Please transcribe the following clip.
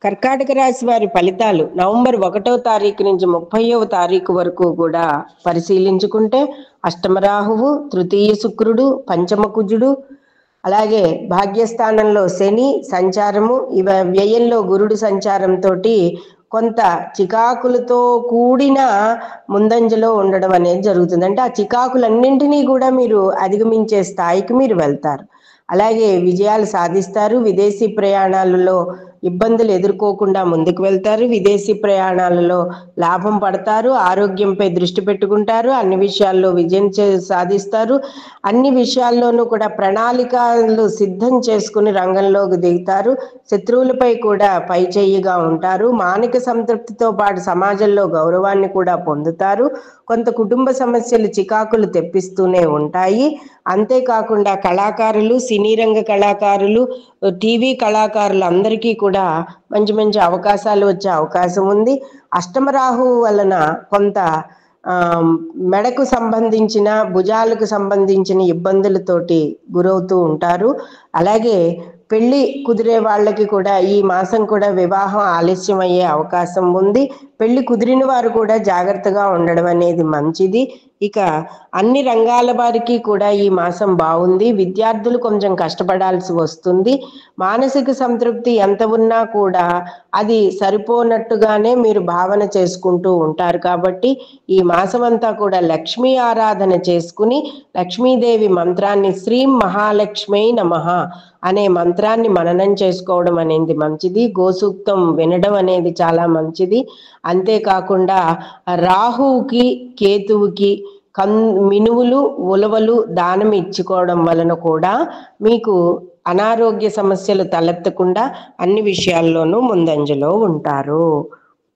కర్కాటక రాశి వారి ఫలితాలు నవంబర్ 1వ తారీఖు నుంచి 30వ తారీఖు వరకు కూడా పరిశీలించుకుంటే, అష్టమ రాహువు, తృతీయ శుక్రుడు, పంచమ కుజుడు, అలాగే భాగ్యస్థానంలో శని సంచారము, వ్యయంలో గురుడు సంచారంతో కొంత చికాకులతో కూడిన ముందంజలో ఉండడం అనేది జరుగుతుంది. అంటే ఆ చికాకులన్నింటినీ కూడా మీరు అధిగమించే స్థాయికి మీరు వెళ్తారు. అలాగే విజయాలు సాధిస్తారు. విదేశీ ప్రయాణాలలో ఇబ్బందులు ఎదుర్కోకుండా ముందుకు వెళ్తారు. విదేశీ ప్రయాణాలలో లాభం పడతారు. ఆరోగ్యంపై దృష్టి పెట్టుకుంటారు. అన్ని విషయాల్లో విజయం సాధిస్తారు. అన్ని విషయాల్లోనూ కూడా ప్రణాళికలు సిద్ధం చేసుకుని రంగంలోకి దిగుతారు. శత్రువులపై కూడా పై చేయిగా ఉంటారు. మానసిక సంతృప్తితో పాటు సమాజంలో గౌరవాన్ని కూడా పొందుతారు. కొంత కుటుంబ సమస్యలు చికాకులు తెప్పిస్తూనే ఉంటాయి. అంతేకాకుండా కళాకారులు, సినీ రంగ కళాకారులు, టీవీ కళాకారులు అందరికీ కూడా మంచి మంచి అవకాశాలు వచ్చే అవకాశం ఉంది. అష్టమ రాహువు వలన కొంత మెడకు సంబంధించిన, భుజాలకు సంబంధించిన ఇబ్బందులతోటి గురవుతూ ఉంటారు. అలాగే పెళ్లి కుదిరే వాళ్ళకి కూడా ఈ మాసం కూడా వివాహం ఆలస్యం అయ్యే అవకాశం ఉంది. పెళ్లి కుదిరిన వారు కూడా జాగ్రత్తగా ఉండడం అనేది మంచిది. ఇక అన్ని రంగాల వారికి కూడా ఈ మాసం బాగుంది. విద్యార్థులు కొంచెం కష్టపడాల్సి వస్తుంది. మానసిక సంతృప్తి ఎంత ఉన్నా కూడా అది సరిపోనట్టుగానే మీరు భావన చేసుకుంటూ ఉంటారు. కాబట్టి ఈ మాసం అంతా కూడా లక్ష్మీ ఆరాధన చేసుకుని లక్ష్మీదేవి మంత్రాన్ని శ్రీం మహాలక్ష్మీ నమః అనే మంత్రాన్ని మననం చేసుకోవడం అనేది మంచిది. గోసూక్తం వినడం అనేది చాలా మంచిది. అంతేకాకుండా రాహువుకి, కేతువుకి మినువులు, ఉలవలు దానం ఇచ్చుకోవడం వలన కూడా మీకు అనారోగ్య సమస్యలు తలెత్తకుండా అన్ని విషయాల్లోనూ ముందంజలో ఉంటారు.